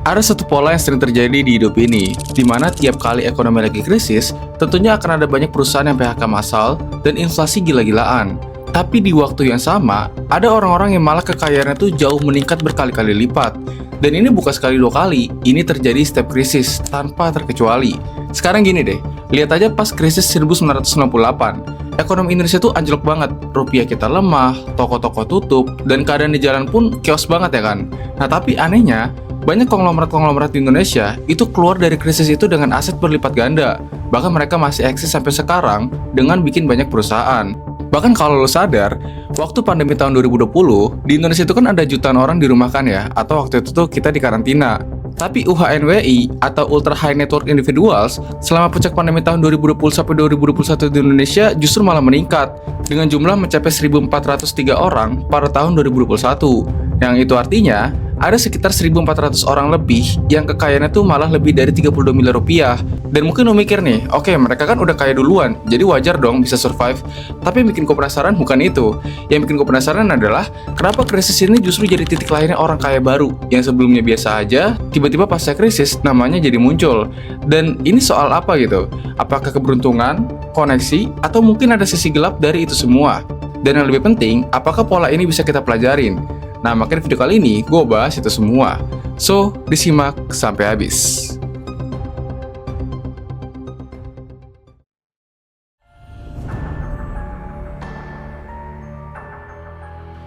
Ada satu pola yang sering terjadi di hidup ini, di mana tiap kali ekonomi lagi krisis, tentunya akan ada banyak perusahaan yang PHK massal dan inflasi gila-gilaan. Tapi di waktu yang sama, ada orang-orang yang malah kekayaannya tuh jauh meningkat berkali-kali lipat. Dan ini bukan sekali dua kali, ini terjadi setiap krisis, tanpa terkecuali. Sekarang gini deh, lihat aja pas krisis 1998. Ekonomi Indonesia tuh anjlok banget, rupiah kita lemah, toko-toko tutup, dan keadaan di jalan pun chaos banget ya kan. Nah tapi anehnya, banyak konglomerat-konglomerat di Indonesia itu keluar dari krisis itu dengan aset berlipat ganda. Bahkan mereka masih eksis sampai sekarang dengan bikin banyak perusahaan. Bahkan kalau lo sadar, waktu pandemi tahun 2020, di Indonesia itu kan ada jutaan orang dirumahkan ya, atau waktu itu tuh kita di karantina. Tapi UHNWI atau Ultra High Net Worth Individuals selama puncak pandemi tahun 2020 sampai 2021 di Indonesia justru malah meningkat dengan jumlah mencapai 1.403 orang pada tahun 2021. Yang itu artinya ada sekitar 1.400 orang lebih yang kekayaannya tuh malah lebih dari 32 miliar rupiah. Dan mungkin lo mikir nih, oke, mereka kan udah kaya duluan, jadi wajar dong bisa survive. Tapi yang bikin gue penasaran bukan itu. Yang bikin gue penasaran adalah kenapa krisis ini justru jadi titik lahirnya orang kaya baru yang sebelumnya biasa aja, tiba-tiba pasca krisis namanya jadi muncul. Dan ini soal apa gitu? Apakah keberuntungan, koneksi, atau mungkin ada sisi gelap dari itu semua? Dan yang lebih penting, apakah pola ini bisa kita pelajarin? Nah, makanya video kali ini gue bahas itu semua. So, disimak sampai habis.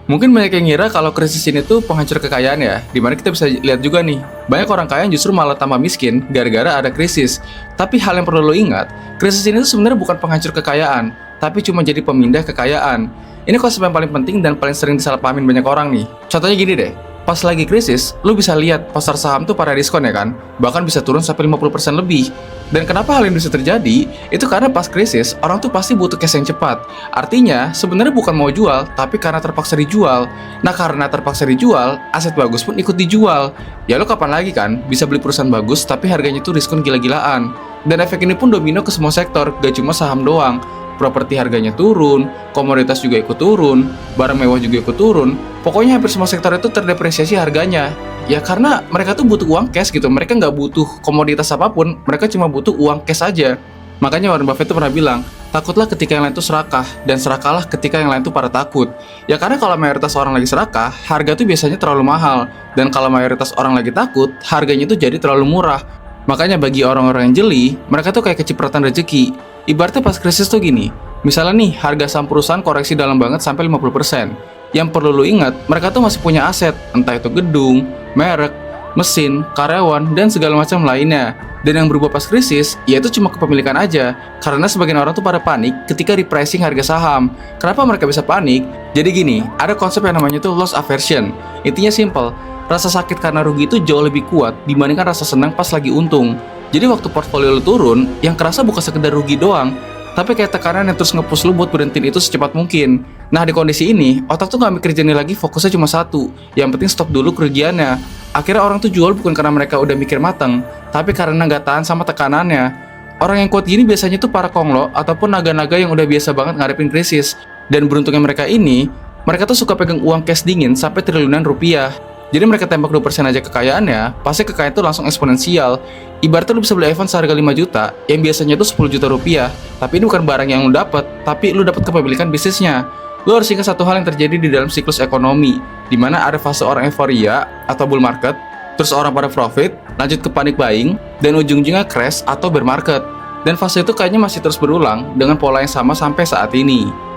Mungkin banyak yang ngira kalau krisis ini tuh penghancur kekayaan ya, dimana kita bisa lihat juga nih, banyak orang kaya yang justru malah tambah miskin gara-gara ada krisis. Tapi hal yang perlu lo ingat, krisis ini tuh sebenarnya bukan penghancur kekayaan, tapi cuma jadi pemindah kekayaan. Ini konsep yang paling penting dan paling sering disalahpahamin banyak orang nih. Contohnya gini deh, pas lagi krisis, lu bisa lihat pasar saham tuh pada diskon ya kan? Bahkan bisa turun sampai 50% lebih. Dan kenapa hal ini bisa terjadi? Itu karena pas krisis, orang tuh pasti butuh cash yang cepat. Artinya, sebenarnya bukan mau jual, tapi karena terpaksa dijual. Nah, karena terpaksa dijual, aset bagus pun ikut dijual. Ya lo kapan lagi kan bisa beli perusahaan bagus tapi harganya tuh diskon gila-gilaan. Dan efek ini pun domino ke semua sektor, gak cuma saham doang. Properti harganya turun, komoditas juga ikut turun, barang mewah juga ikut turun. Pokoknya hampir semua sektor itu terdepresiasi harganya. Ya karena mereka tuh butuh uang cash gitu, mereka nggak butuh komoditas apapun, mereka cuma butuh uang cash aja. Makanya Warren Buffett tuh pernah bilang, takutlah ketika yang lain tuh serakah, dan serakahlah ketika yang lain tuh pada takut. Ya karena kalau mayoritas orang lagi serakah, harga tuh biasanya terlalu mahal. Dan kalau mayoritas orang lagi takut, harganya tuh jadi terlalu murah. Makanya bagi orang-orang yang jeli, mereka tuh kayak kecipratan rezeki. Ibaratnya pas krisis tuh gini, misalnya nih harga saham perusahaan koreksi dalam banget sampai 50%. Yang perlu lo ingat, mereka tuh masih punya aset, entah itu gedung, merek, mesin, karyawan, dan segala macam lainnya. Dan yang berubah pas krisis, yaitu cuma kepemilikan aja. Karena sebagian orang tuh pada panik ketika repricing harga saham. Kenapa mereka bisa panik? Jadi gini, ada konsep yang namanya tuh loss aversion. Intinya simple, rasa sakit karena rugi itu jauh lebih kuat dibandingkan rasa senang pas lagi untung. Jadi waktu portfolio lu turun, yang kerasa bukan sekedar rugi doang, tapi kayak tekanan yang terus nge-push lu buat berhentiin itu secepat mungkin. Nah di kondisi ini, otak tuh gak mikir jernih lagi, fokusnya cuma satu. Yang penting stop dulu kerugiannya. Akhirnya orang tuh jual bukan karena mereka udah mikir mateng, tapi karena gak tahan sama tekanannya. Orang yang kuat gini biasanya tuh para konglo ataupun naga-naga yang udah biasa banget ngadepin krisis. Dan beruntungnya mereka ini, mereka tuh suka pegang uang cash dingin sampai triliunan rupiah. Jadi mereka tembak 2% aja kekayaannya, pasti kekayaan itu langsung eksponensial. Ibaratnya lu bisa beli iPhone seharga 5 juta, yang biasanya itu 10 juta rupiah. Tapi ini bukan barang yang lu dapat, tapi lu dapat kepemilikan bisnisnya. Lu harus ingat satu hal yang terjadi di dalam siklus ekonomi, di mana ada fase orang euforia atau bull market, terus orang pada profit, lanjut ke panic buying, dan ujung-ujungnya crash atau bear market. Dan fase itu kayaknya masih terus berulang dengan pola yang sama sampai saat ini.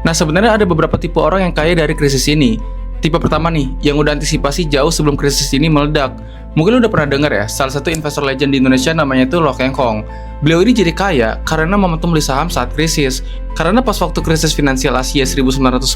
Nah sebenarnya ada beberapa tipe orang yang kaya dari krisis ini. Tipe pertama nih, yang udah antisipasi jauh sebelum krisis ini meledak. Mungkin lu udah pernah dengar ya, salah satu investor legend di Indonesia namanya itu Lo Keng Hong. Beliau ini jadi kaya karena momentum beli saham saat krisis. Karena pas waktu krisis finansial Asia 1998,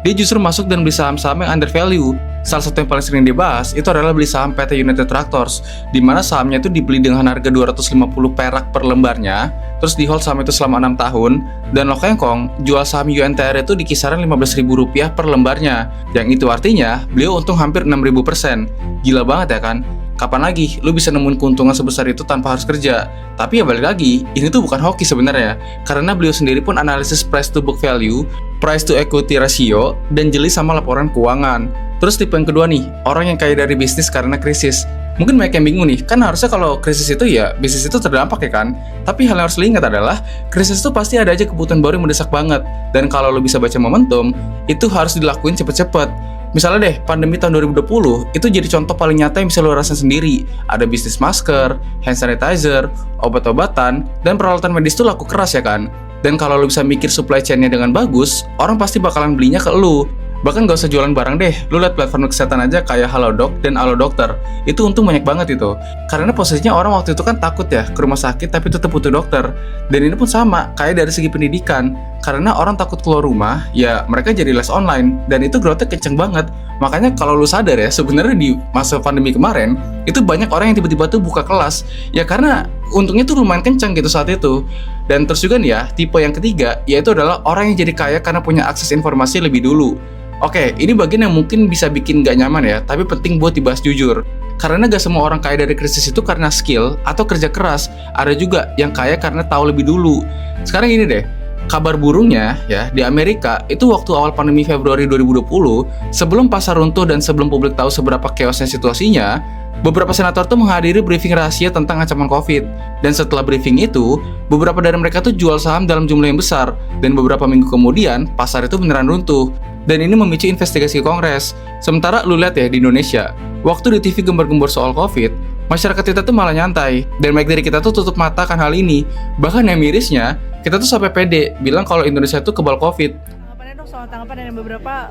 dia justru masuk dan beli saham-saham yang under value. Salah satu yang paling sering dibahas itu adalah beli saham PT United Tractors, di mana sahamnya itu dibeli dengan harga 250 perak per lembarnya, terus di hold saham itu selama 6 tahun, dan Lo Keng Kong jual saham UNTR itu di kisaran Rp15.000 per lembarnya, yang itu artinya beliau untung hampir 6.000%. Gila banget ya kan? Kapan lagi lu bisa nemuin keuntungan sebesar itu tanpa harus kerja? Tapi ya balik lagi, ini tuh bukan hoki sebenarnya, karena beliau sendiri pun analisis price to book value, price to equity ratio, dan jeli sama laporan keuangan. Terus tipe yang kedua nih, orang yang kaya dari bisnis karena krisis. Mungkin banyak yang bingung nih, kan harusnya kalau krisis itu ya bisnis itu terdampak ya kan? Tapi hal yang harus lo ingat adalah, krisis itu pasti ada aja kebutuhan baru yang mendesak banget. Dan kalau lo bisa baca momentum, itu harus dilakuin cepet-cepet. Misalnya deh, pandemi tahun 2020 itu jadi contoh paling nyata yang bisa lo rasain sendiri. Ada bisnis masker, hand sanitizer, obat-obatan, dan peralatan medis tuh laku keras ya kan? Dan kalau lo bisa mikir supply chain-nya dengan bagus, orang pasti bakalan belinya ke lo. Bahkan gak usah jualan barang deh, lu liat platform kesehatan aja kayak Halodoc dan Alodokter. Itu untung banyak banget itu. Karena posisinya orang waktu itu kan takut ya ke rumah sakit tapi tetap butuh dokter. Dan ini pun sama, kayak dari segi pendidikan. Karena orang takut keluar rumah, ya mereka jadi les online. Dan itu growth-nya kenceng banget. Makanya kalau lu sadar ya, sebenarnya di masa pandemi kemarin, itu banyak orang yang tiba-tiba tuh buka kelas. Ya karena untungnya tuh lumayan kenceng gitu saat itu. Dan terus juga nih ya, tipe yang ketiga, yaitu adalah orang yang jadi kaya karena punya akses informasi lebih dulu. Oke, ini bagian yang mungkin bisa bikin gak nyaman ya, tapi penting buat dibahas jujur. Karena gak semua orang kaya dari krisis itu karena skill atau kerja keras. Ada juga yang kaya karena tahu lebih dulu. Sekarang ini deh, kabar burungnya ya, di Amerika itu waktu awal pandemi Februari 2020, sebelum pasar runtuh dan sebelum publik tahu seberapa chaosnya situasinya, beberapa senator tuh menghadiri briefing rahasia tentang ancaman COVID. Dan setelah briefing itu, beberapa dari mereka tuh jual saham dalam jumlah yang besar. Dan beberapa minggu kemudian, pasar itu beneran runtuh. Dan ini memicu investigasi Kongres. Sementara lu lihat ya di Indonesia, waktu di TV gembar-gembor soal COVID, masyarakat kita tuh malah nyantai. Dan baik dari kita tuh tutup mata akan hal ini. Bahkan yang mirisnya, kita tuh sampai pede bilang kalau Indonesia tuh kebal COVID. Soal tanggapan dari beberapa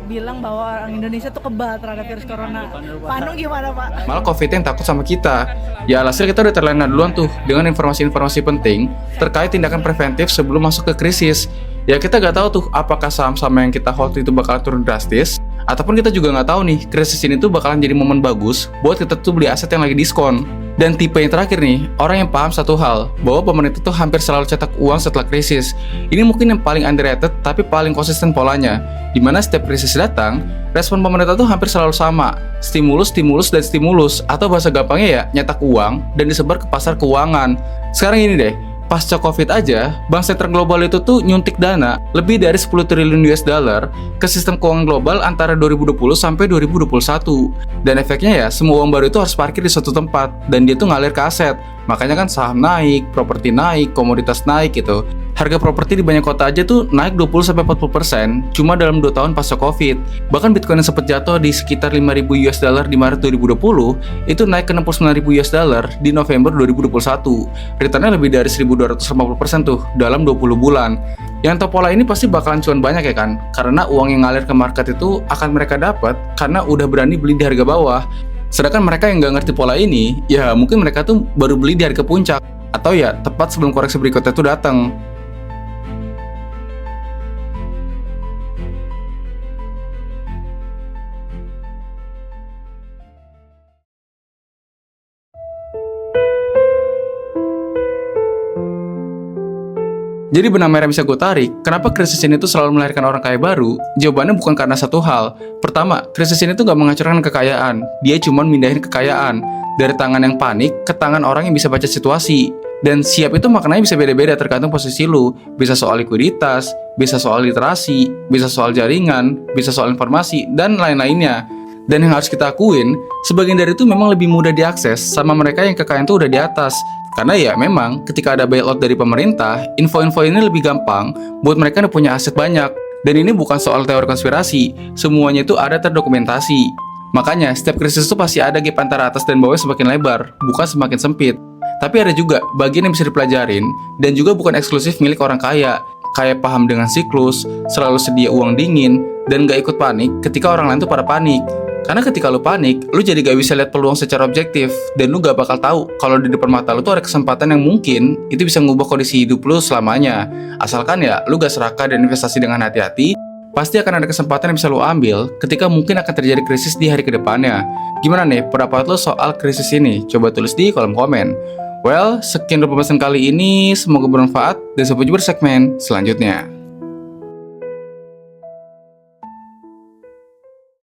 bilang bahwa orang Indonesia tuh kebal terhadap virus corona. Pak Anu gimana Pak? Malah COVID yang takut sama kita. Ya alhasil kita udah terlena duluan tuh dengan informasi-informasi penting terkait tindakan preventif sebelum masuk ke krisis. Ya kita gak tahu tuh apakah saham-saham yang kita hold itu bakal turun drastis, ataupun kita juga gak tahu nih krisis ini tuh bakalan jadi momen bagus buat kita tuh beli aset yang lagi diskon. Dan tipe yang terakhir nih, orang yang paham satu hal, bahwa pemerintah tuh hampir selalu cetak uang setelah krisis. Ini mungkin yang paling underrated tapi paling konsisten polanya, dimana setiap krisis datang, respon pemerintah tuh hampir selalu sama, stimulus, dan stimulus, atau bahasa gampangnya ya, nyetak uang dan disebar ke pasar keuangan. Sekarang ini deh, pasca COVID aja, bank sentral global itu tuh nyuntik dana lebih dari 10 triliun US dollar ke sistem keuangan global antara 2020 sampai 2021. Dan efeknya ya, semua uang baru itu harus parkir di suatu tempat dan dia tuh ngalir ke aset. Makanya kan saham naik, properti naik, komoditas naik gitu. Harga properti di banyak kota aja tuh naik 20-40% cuma dalam 2 tahun pasca Covid. Bahkan Bitcoin yang sempat jatuh di sekitar 5.000 US dollar di Maret 2020 itu naik ke 69.000 US dollar di November 2021. Returnnya lebih dari 1.250% tuh dalam 20 bulan. Yang tahu pola ini pasti bakalan cuan banyak ya kan? Karena uang yang ngalir ke market itu akan mereka dapat karena udah berani beli di harga bawah. Sedangkan mereka yang nggak ngerti pola ini, ya mungkin mereka tuh baru beli di harga puncak atau ya tepat sebelum koreksi berikutnya tuh datang. Jadi benang merah yang bisa gue tarik, kenapa krisis ini tuh selalu melahirkan orang kaya baru? Jawabannya bukan karena satu hal. Pertama, krisis ini tuh gak menghancurkan kekayaan. Dia cuma mindahin kekayaan dari tangan yang panik ke tangan orang yang bisa baca situasi. Dan siap itu maknanya bisa beda-beda tergantung posisi lu. Bisa soal likuiditas, bisa soal literasi, bisa soal jaringan, bisa soal informasi, dan lain-lainnya. Dan yang harus kita akuin, sebagian dari itu memang lebih mudah diakses sama mereka yang kekayaan tuh udah di atas. Karena ya memang ketika ada bailout dari pemerintah, info-info ini lebih gampang buat mereka yang punya aset banyak. Dan ini bukan soal teori konspirasi, semuanya itu ada terdokumentasi. Makanya setiap krisis itu pasti ada gap antara atas dan bawah semakin lebar, bukan semakin sempit. Tapi ada juga bagian yang bisa dipelajarin dan juga bukan eksklusif milik orang kaya. Kayak paham dengan siklus, selalu sedia uang dingin, dan gak ikut panik ketika orang lain tuh pada panik. Karena ketika lu panik, lu jadi gak bisa lihat peluang secara objektif, dan lu gak bakal tahu kalau di depan mata lu tuh ada kesempatan yang mungkin itu bisa ngubah kondisi hidup lu selamanya. Asalkan ya lu gak serakah dan investasi dengan hati-hati, pasti akan ada kesempatan yang bisa lo ambil ketika mungkin akan terjadi krisis di hari kedepannya. Gimana nih pendapat lo soal krisis ini? Coba tulis di kolom komen. Well, sekian dulu pembahasan kali ini, semoga bermanfaat dan sampai jumpa di segmen selanjutnya.